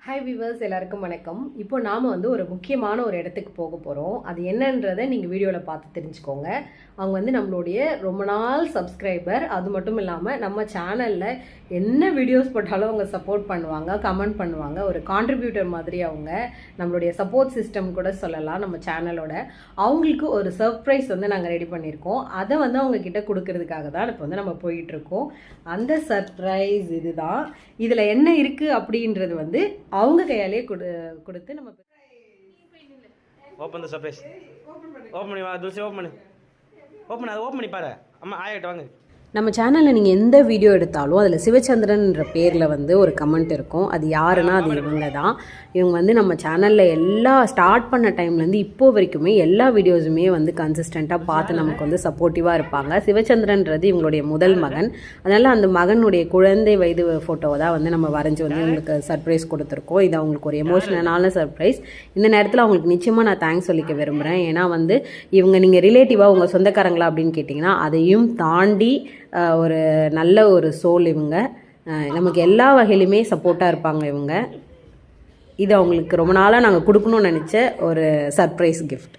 Hi viewers, எல்லாருக்கும் வணக்கம். இப்போ நாம் ஒரு முக்கியமான ஒரு இடத்துக்கு போக போகிறோம். அது என்னன்றதை நீங்கள் வீடியோவில் பார்த்து தெரிஞ்சுக்கோங்க. அவங்க நம்மளுடைய ரொம்ப நாள் சப்ஸ்கிரைபர். அது மட்டும் இல்லாமல் நம்ம சேனலில் என்ன வீடியோஸ் போட்டாலும் அவங்க சப்போர்ட் பண்ணுவாங்க, கமெண்ட் பண்ணுவாங்க. ஒரு கான்ட்ரிபியூட்டர் மாதிரி அவங்க நம்மளுடைய சப்போர்ட் சிஸ்டம் கூட சொல்லலாம் நம்ம சேனலோட. அவங்களுக்கு ஒரு சர்ப்ரைஸ் நாங்கள் ரெடி பண்ணியிருக்கோம். அதை அவங்க கிட்ட கொடுக்கறதுக்காக தான் இப்போ நம்ம போயிட்டுருக்கோம். அந்த சர்ப்ரைஸ் இதுதான். இதில் என்ன இருக்குது அப்படின்றது அவங்க கையாலே கொடுத்து நம்ம ஓப்பன் தி சர்ப்ரைஸ். ஓப்பன் பண்ணி வா துளசி, ஓப்பன் பண்ணு. அதை ஓப்பன் பண்ணி பாரு. அம்மா ஆயிட்டு வாங்க. நம்ம சேனலில் நீங்கள் எந்த வீடியோ எடுத்தாலும் அதில் சிவச்சந்திரன்ற பேரில் ஒரு கமெண்ட் இருக்கும். அது யாருன்னா அது இவங்க தான். இவங்க நம்ம சேனலில் எல்லா ஸ்டார்ட் பண்ண டைம்லேருந்து இப்போ வரைக்குமே எல்லா வீடியோஸுமே கன்சிஸ்டண்ட்டாக பார்த்து நமக்கு சப்போர்ட்டிவாக இருப்பாங்க. சிவச்சந்திரன்றது இவங்களுடைய முதல் மகன். அதனால் அந்த மகனுடைய குழந்தை வயது ஃபோட்டோவை தான் நம்ம வரைஞ்சி இவங்களுக்கு சர்ப்ரைஸ் கொடுத்துருக்கோம். இது அவங்களுக்கு ஒரு எமோஷ்னலான சர்ப்ரைஸ். இந்த நேரத்தில் அவங்களுக்கு நிச்சயமாக நான் தேங்க்ஸ் சொல்லிக்க விரும்புகிறேன். ஏன்னா இவங்க நீங்கள் ரிலேட்டிவாக உங்கள் சொந்தக்காரங்களா அப்படின்னு கேட்டிங்கன்னா அதையும் தாண்டி ஒரு நல்ல ஒரு சோல் இவங்க. நமக்கு எல்லா வகையிலுமே சப்போர்ட்டாக இருப்பாங்க இவங்க. இது அவங்களுக்கு ரொம்ப நாளாக நாங்கள் கொடுக்கணும்னு நினச்ச ஒரு சர்ப்ரைஸ் கிஃப்ட்.